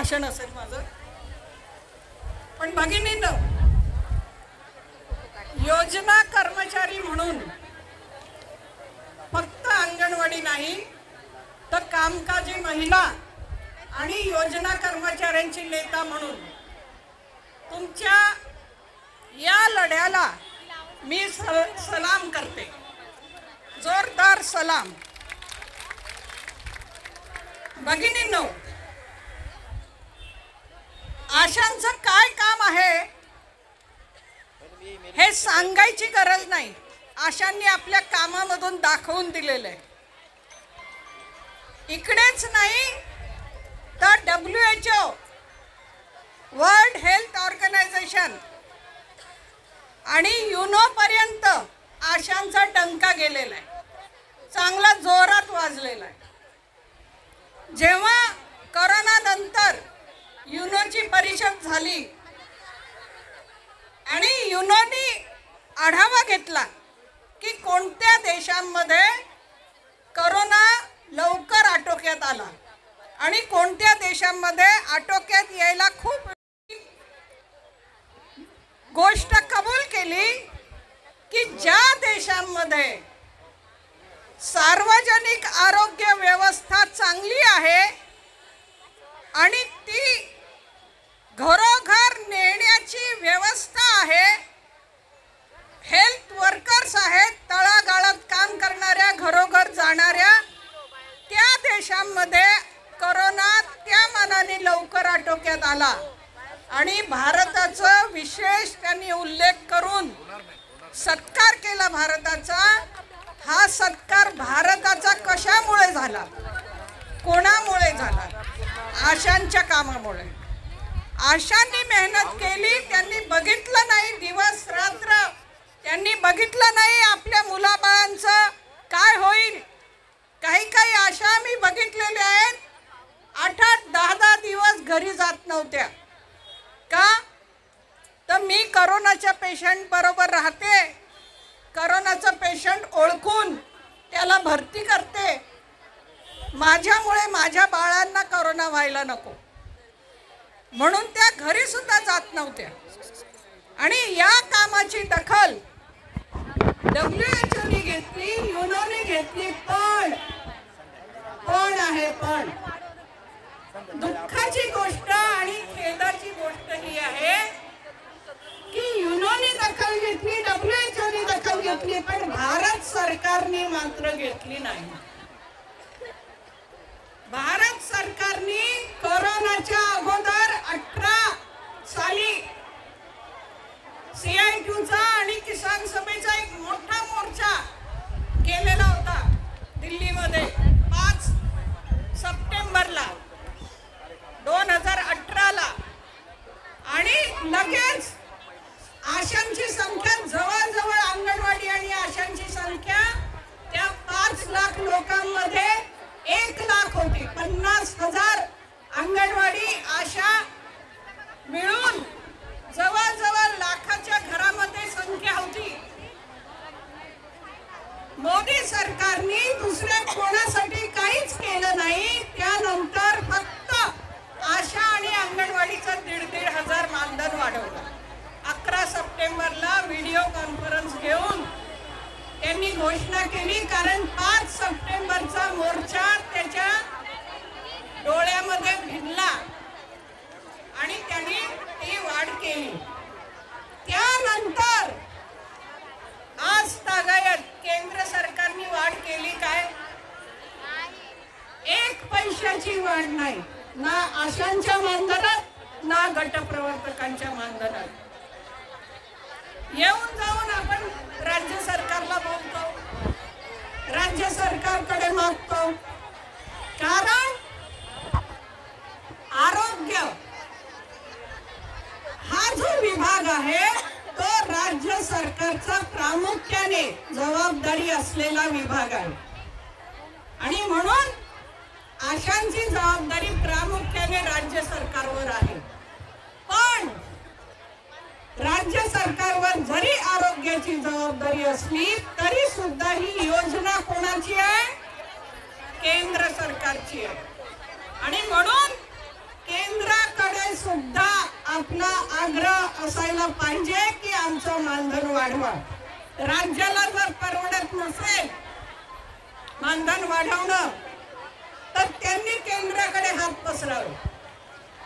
भाषण असेल माझं. पण भगिनींनो, योजना कर्मचारी म्हणून फक्त अंगणवाडी नाही तर कामकाजी महिला आणि योजना कर्मचाऱ्यांची नेता म्हणून तुमच्या या लढ्याला मी सलाम करते, जोरदार सलाम. भगिनींनो, आशांचं काय काम आहे हे सांगायची गरज नाही. आशांनी आपल्या कामामधून दाखवून दिलेलं आहे. इकडेच नाही तर WHO, वर्ल्ड हेल्थ ऑर्गनायझेशन आणि युनो पर्यंत आशांचा डंका गेलेला आहे, चांगला जोरात वाजलेला आहे. जेव्हा कोरोना नंतर युनोची परिषद झाली आणि युनोनी आढावा घेतला की कोणत्या देशांमध्ये कोरोना लवकर आटोक्यात आला आणि कोणत्या देशांमध्ये आटोक्यात यायला खूप गोष्ट कबूल केली की ज्या देशांमध्ये सार्वजनिक आरोग्य व्यवस्था चांगली आहे आणि ती घरोघर नेण्याची व्यवस्था आहे, हेल्थ वर्कर्स आहेत, तळागाळात काम करणाऱ्या, घरोघर जाणाऱ्या, त्या देशांमध्ये कोरोना त्या मानाने लवकर आटोक्यात आला. आणि भारताचा विशेष त्यांनी उल्लेख करून सत्कार केला भारताचा. हा सत्कार भारताचा कशामुळे झाला, कोणामुळे झाला? आशांच्या कामामुळे. आशांनी मेहनत केली, त्यांनी बघितलं नाही दिवस रात्र, त्यांनी बघितलं नाही आपल्या मुलाबाळांचं काय होईल. काही काही आशा मी बघितलेल्या आहेत 8-8, 10-10 दिवस घरी जात नव्हत्या. का? तर मी कोरोनाच्या पेशंट बरोबर राहते, कोरोनाचं पेशंट ओळखून त्याला भरती करते, माझ्यामुळे माझ्या बाळांना कोरोना व्हायला नको म्हणून त्या घरी सुद्धा जात नव्हत्या. आणि या कामाची दखल WHOने घेतली, युनोने घेतली. पण आहे पण दुःखाची गोष्ट आणि खेदाची गोष्ट ही आहे की युनोने दखल घेतली, WHOने दखल घेतली, पण भारत सरकारने मात्र घेतली नाही. भारत सरकारने कोरोनाच्या अगोदर 18 साली CI2चा आणि किसान सभेचा एक मोठा मोर्चा केलेला होता दिल्लीमध्ये 5 सप्टेंबरला 2018ला. आणि लगेच आशांची संख्या जवळजवळ अंगणवाडी आणि आशांची संख्या त्या 5 लाख लोकांमध्ये 1 लाख होती. 50,000 अंगणवाडी आशा मिळून जवळजवळ लाखाच्या घरामध्ये संख्या होती. मोदी सरकारने दुसऱ्या कोणासाठी काहीच केलं नाही. त्यानंतर फक्त आशा आणि अंगणवाडीचं 1,500 मानधन वाढवलं. 11 सप्टेंबरला व्हिडिओ कॉन्फरन्स घेऊन त्यांनी घोषणा केली, कारण 5 सप्टेंबरचा मोर्चा त्याच्या डोळ्यामध्ये भिनला आणि त्यांनी ती वाढ केली. त्यानंतर आज तागायत केंद्र सरकारने वाढ केली. काय? 1 पैशाची वाढ नाही, ना आशांच्या मानधनात ना गटप्रवर्तकांच्या मानधनात. येऊन जाऊन आपण राज्य सरकारला बोलतो, राज्य सरकारकडे मागतो, कारण आरोग्य हा जो विभाग आहे तो राज्य सरकारचा प्रामुख्याने जबाबदारी असलेला विभाग आहे. आणि म्हणून आशांची जबाबदारी प्रामुख्याने राज्य सरकारवर आहे. पण राज्य सरकारवर जरी आरोग्याची जबाबदारी असली तरी सुद्धा ही योजना कोणाची आहे? केंद्र सरकारची आहे. आणि म्हणून केंद्राकडे सुद्धा आपला आग्रह असायला पाहिजे की आमचं मानधन वाढवा. राज्याला जर परवडत नसेल मानधन वाढवणं तर त्यांनी केंद्राकडे हात पसरावे,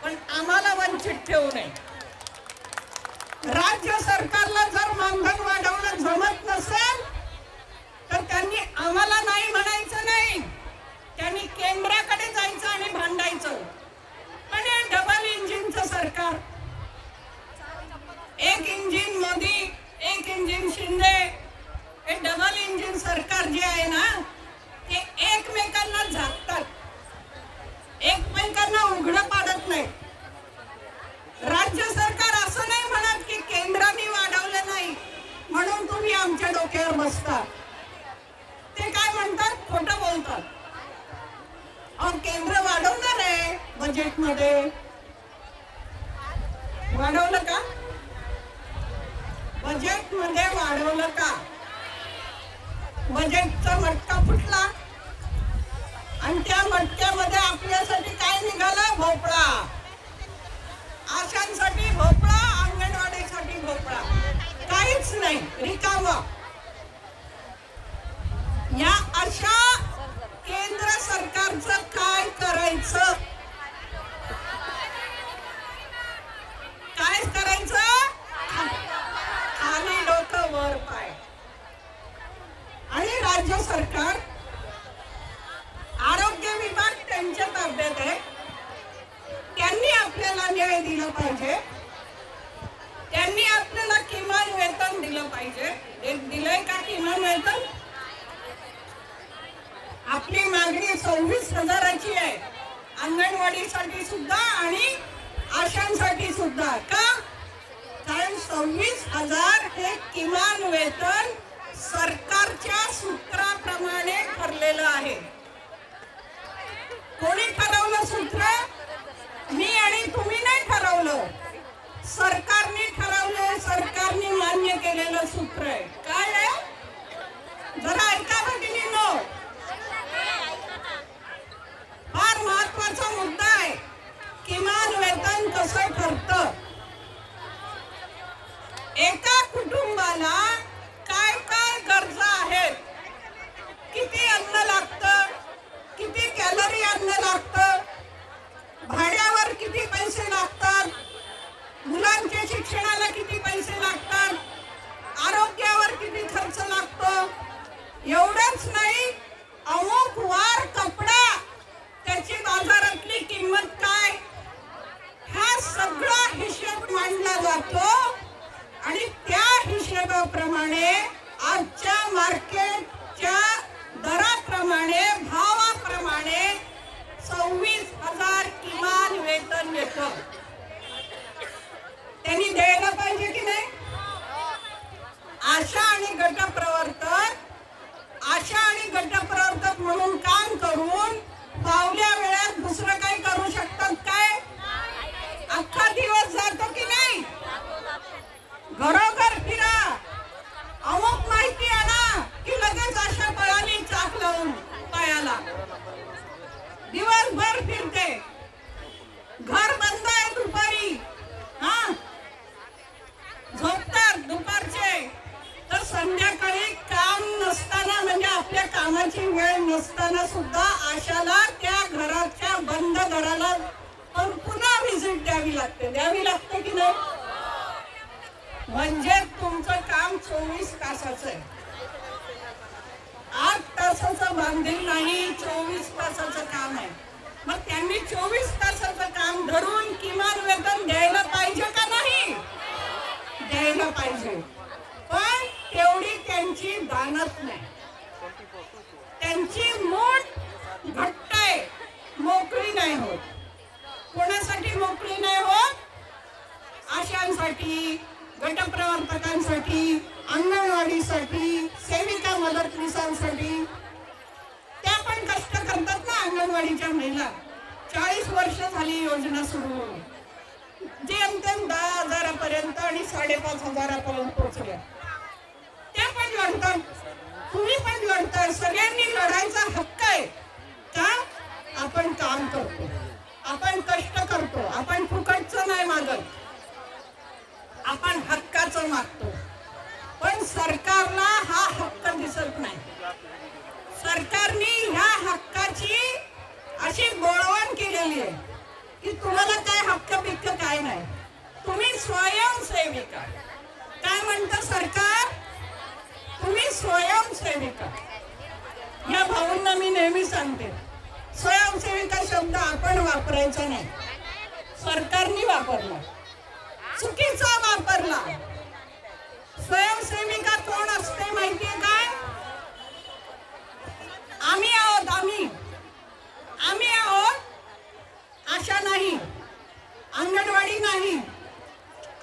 पण आम्हाला वंचित ठेवू नये. राज्य सरकारला जर मानधन वाढवणं जमत नसेल तर त्यांनी आम्हाला नाही म्हणायचं नाही, त्यांनी केंद्राकडे जायचं आणि भांडायचं. पण हे डबल इंजिनचं सरकार, एक इंजिन मोदी एक इंजिन शिंदे, हे डबल इंजिन सरकार जे आहे ना ते एकमेकांना झाकतात, एकमेकांना उघडं पाडत नाही. राज्य सरकार असं नाही म्हणत की केंद्राने वाढवलं नाही म्हणून तुम्ही आमच्या डोक्यावर बसता. ते काय म्हणतात, खोटं बोलतात. अहो केंद्र वाढवणार आहे बजेटमध्ये, वाढवलं का? बजेटमध्ये वाढवलं का? बजेटचा मटका फुटला आणि त्या मटक्यामध्ये आपल्यासाठी काय निघालं? भोपळा. आशांसाठी भोपळा, अंगणवाडीसाठी भोपळा, काहीच नाही, रिकामा. या अशा केंद्र सरकारचं काय करायचं? काय करायचं? खाली डोकं वर पाय. आणि राज्य सरकार, आरोग्य विभाग त्यांच्या ताब्यात आहे, त्यांनी आपल्याला न्याय दिला पाहिजे, त्यांनी आपल्याला किमान वेतन दिलं पाहिजे. एक दिलंय का किमान वेतन? आपली मागणी 26,000ची आहे, अंगणवाडीसाठी सुद्धा आणि आशांसाठी सुद्धा. का? कारण 26,000 हे किमान वेतन सरकारच्या सूत्राप्रमाणे ठरलेलं आहे. कोणी ठरवलं सूत्र? मी आणि तुम्ही नाही ठरवलं, सरकारने ठरवलं, सरकारने मान्य केलेलं सूत्र आहे. काय आहे? जरा ऐका भगिनींनो, फार महत्वाचा मुद्दा आहे. किमान वेतन कसं ठरतं? एका कुटुंबाला काय काय गरजा आहेत, किती अन्न लागतं, किती कॅलरी अन्न लागतं, भाड्यावर किती पैसे लागतात, मुलांच्या शिक्षणाला किती पैसे लागतात, आरोग्यावर किती खर्च लागतो. एवढंच नाही, अमुक वार कपडा त्याची बाजारातली किंमत काय, हा सगळा हिशोब मांडला जातो आणि त्या हिशोबाप्रमाणे आजच्या मार्केटच्या दराप्रमाणे, भावाप्रमाणे 26,000 किमान वेतन येतं. त्यांनी द्यायला पाहिजे की नाही? आशा आणि गटप्रवर्तक म्हणून काम करून फावल्या वेळात दुसरं काही करू शकतात काय? अख्खा दिवस जातो की नाही? घरोघर फिरा, अमुक माहिती आणा की लगेच आशा पळाली चाक लावून पायाला. दिवसभर फिरते, घर बंद आहे दुपारी, झोपतात दुपारचे, तर संध्याकाळी काम नसताना, म्हणजे आपल्या कामाची वेळ नसताना सुद्धा आशाला त्या घराच्या बंद घराला पुन्हा व्हिजिट द्यावी लागते की नाही? म्हणजे तुमचं काम 24 तासाचं आहे. 8 तासाचं बांधील नाही, 24 तासाचं काम आहे. मग त्यांनी 24 तासाचं काम धरून किमान वेतन द्यायला पाहिजे का नाही? द्यायला पाहिजे. पण तेवढी त्यांची दानत नाही, त्यांची मूठ घट्ट आहे, मोकळी नाही होत. कोणासाठी मोकळी नाही होत? आशांसाठी, गटप्रवर्तकांसाठी, अंगणवाडीसाठी, सेविका मदतनीसांसाठी. त्या पण कष्ट करतात ना अंगणवाडीच्या महिला. 40 वर्ष झाली योजना सुरू होऊन, जेमतेम 10,000पर्यंत आणि 5,500पर्यंत पोहोचल्या. त्या पण लढतात, तुम्ही पण लढताय, सगळ्यांनी लढायचा हक्क आहे. का? आपण काम करतो, आपण कष्ट करतो. करतो, आपण फुकटचं नाही मागत, आपण हक्काचं मागतो. पण सरकारला हा हक्क दिसत नाही. सरकारने ह्या हक्काची अशी बोळवण केलेली आहे की तुम्हाला काय हक्क बिक्क काय नाही, तुम्ही स्वयंसेविका. काय म्हणतं सरकार? तुम्ही स्वयंसेविका. या भाऊंना मी नेहमी सांगते, स्वयंसेविका शब्द आपण वापरायचा नाही, सरकारने वापरला, चुकीचा वापरला. स्वयंसेविका कोण असते माहितीये काय? आम्ही आहोत. आम्ही आहोत. आशा नाही, अंगणवाडी नाही.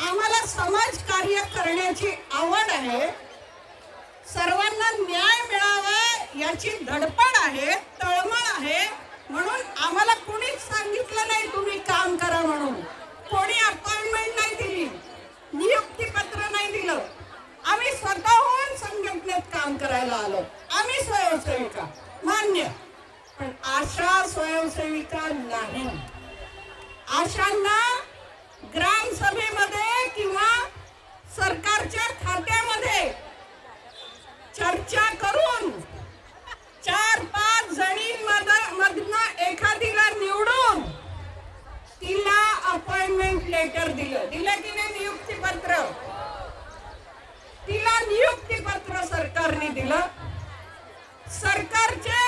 आम्हाला समाज कार्य करण्याची आवड आहे, सर्वांना न्याय मिळावा याची धडपड आहे, तळमळ आहे. म्हणून आम्हाला कोणीच सांगितलं नाही तुम्ही काम करा म्हणून, कोणी अपॉइंटमेंट नाही दिली, नियुक्तीपत्र नाही दिलं. आम्ही स्वतःहून संघटनेत काम करायला आलो. आम्ही स्वयंसेविका मान्य, पण आशा स्वयंसेविका नाही. आशांना ग्रामसभेमध्ये किंवा सरकारच्या खात्यामध्ये चर्चा करून 4-5 जणींमधनं एखादीला निवडून तिला अपॉइंटमेंट लेटर दिलं की नाही? नियुक्तीपत्र. तिला नियुक्तीपत्र सरकारने दिलं. सरकारचे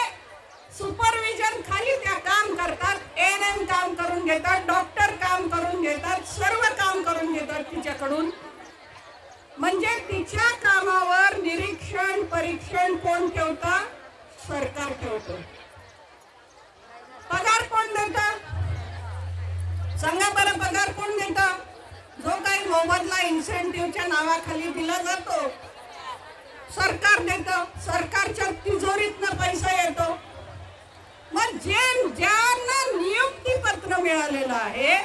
सुपरविजन खाली त्या काम करतात, एएनएम काम करून घेतात, डॉक्टर काम करून घेतात, सर्व काम करून घेतात तिच्याकडून. म्हणजे तिच्या कामावर निरीक्षण परीक्षण कोण ठेवतं? सरकार ठेवतं. पगार कोण देतं? सांगा बरं, पगार कोण देतं? जो काही मोबदला इन्सेंटिव्हच्या नावाखाली दिला जातो सरकार देतं. सरकारच्या तिजोरीतनं पैसा येतो. मग ज्यांना नियुक्तीपत्र मिळालेलं आहे,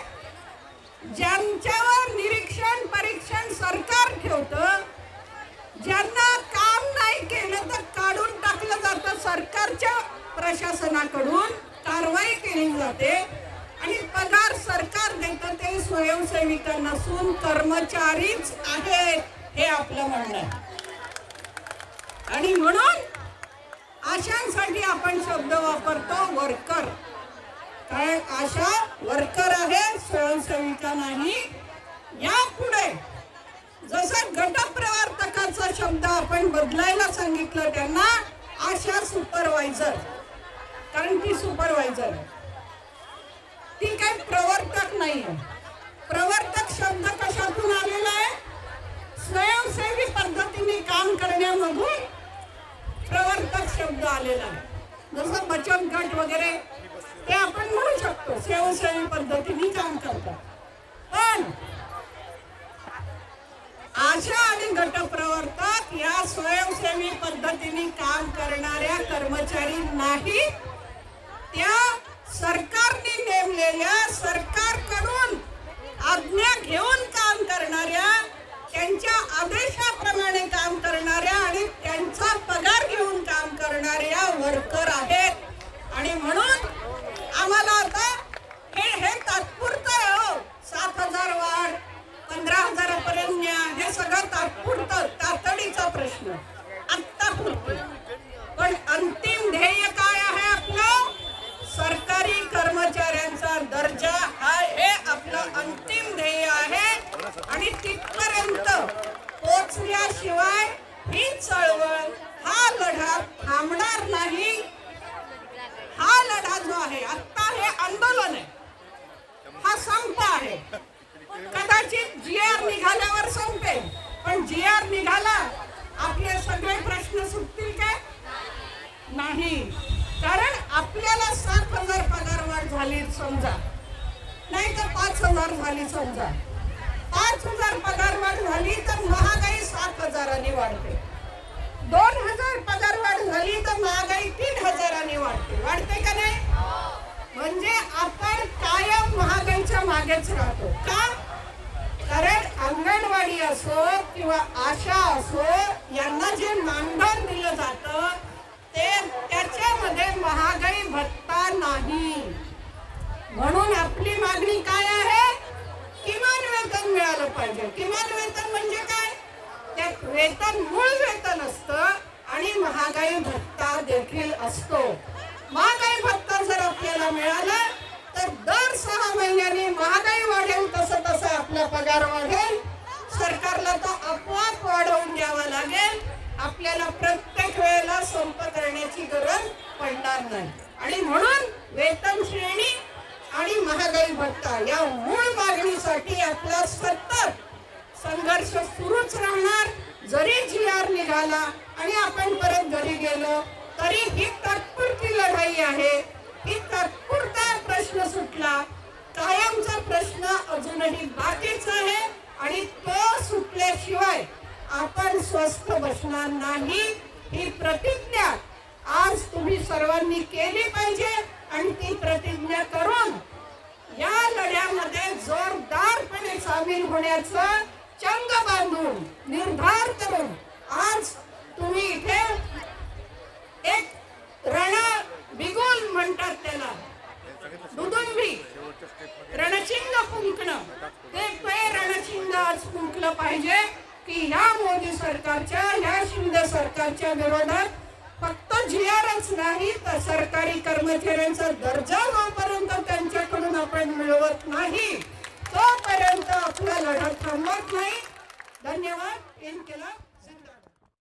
ज्यांच्यावर निरीक्षण परीक्षण सरकार ठेवतं, ज्यांना काम नाही केलं तर काढून टाकलं जातं, सरकारच्या प्रशासनाकडून कारवाई केली जाते आणि पगार सरकार देतं. ते स्वयंसेविका नसून कर्मचारीच आहेत, हे आपलं म्हणणं आहे. आणि म्हणून आशांसाठी आपण शब्द वापरतो वर्कर. काय आशा वर्कर आहे, स्वयंसेविका नाही. यापुढे जसं गटप्रवर्तकाचा शब्द आपण बदलायला सांगितलं त्यांना, आशा सुपरवायझर, कारण ती सुपरवायझर आहे, ती काही प्रवर्तक नाहीये. प्रवर्तक शब्द कशातून आलेला आहे? स्वयंसेवी पद्धतीने काम करण्यामधून प्रवर्तक शब्द आलेला आहे. जसं बचत गट वगैरे ते आपण म्हणू शकतो स्वयंसेवी पद्धतीने काम करतात. पण आशा आणि गटप्रवर्तक या स्वयंसेवी पद्धतीने काम करणाऱ्या कर्मचारी नाही, त्या सरकारने नेमलेल्या, सरकारकडून आज्ञा घेऊन काम करणाऱ्या, त्यांच्या आदेशाप्रमाणे काम करणाऱ्या आणि त्यांचा पगार घेऊन काम करणाऱ्या वर्कर आहेत. आणि म्हणून आम्हाला आता हे तात्पुरतं आहे हो. 7,000 वाढ, 15,000 पर्यंत न्या, हे सगळं तात्पुरतं, तातडीचा प्रश्न, आत्तापुरतं. पण अंतिम ध्येय काय आहे आपलं? सरकारी कर्मचाऱ्यांचा दर्जा हा हे आपलं अंतिम ध्येय आहे. आणि तिथपर्यंत पोचल्याशिवाय ही चळवळ, हा लढा थांबणार नाही. हा लढा जो आहे आता, हे आंदोलन आहे, हा संप आहे. कदाचित GR निघाल्यावर संपेल, पण GR निघाला आपले सगळे प्रश्न सुटतील काय? नाही. कारण आपल्याला 7,000 पगार वाढ झाली समजा, नाही तर 5,000 झाली समजा. 5,000 पगार वाढ झाली तर महागाई 7,000 वाढते. 2,000 पगार वाढ झाली तर महागाई 3,000 वाढते. वाढते का नाही? म्हणजे आपण कायम महागाईच्या मागेच राहतो. का? कारण अंगणवाडी असो किंवा आशा असो, यांना जे मानधन दिलं जातं ते त्याच्यामध्ये महागाई भत्ता नाही. म्हणून आपली मागणी काय एक वेतन मूळ वेतन असतं आणि महागाई भत्ता देखील असतो. महागाई भत्ता जर आपल्याला मिळाला तर दर 6 महिन्यांनी महागाई वाढेल तसं तसं आपला पगार वाढेल. सरकारला तो आपोआप वाढवून द्यावा लागेल. आपल्याला प्रत्येक वेळेला संप करण्याची गरज पडणार नाही. आणि म्हणून वेतन श्रेणी आणि महागाई भत्ता या मूळ मागणीसाठी आपला सतत संघर्ष सुरूच राहणार. जरी GR निघाला आणि आपण परत घरी गेलो तरी ही तात्पुरती लढाई आहे. ही तात्पुरता प्रश्न सुटला. कायमचा प्रश्न अजूनही बाकीच आहे आणि तो सुटल्याशिवाय आपण स्वस्थ बसणार नाही. ही प्रतिज्ञा आज तुम्ही सर्वांनी केली पाहिजे आणि ती प्रतिज्ञा करून या लढ्यामध्ये जोरदारपणे सामील होण्याचं चंग बांधून निर्धार करून आज तुम्ही इथे एक रणबिगुल म्हणतात त्याला, दुदुंबी रणचिंग फुंकणं, ते रणचिंग आज फुंकलं पाहिजे की ह्या मोदी सरकारच्या, ह्या शिंदे सरकारच्या विरोधात फक्त GRच नाही तर सरकारी कर्मचाऱ्यांचा दर्जा जोपर्यंत त्यांच्याकडून आपण मिळवत नाही तोपर्यंत आपला लढा थांबत नाही. धन्यवाद. इनकिलाब.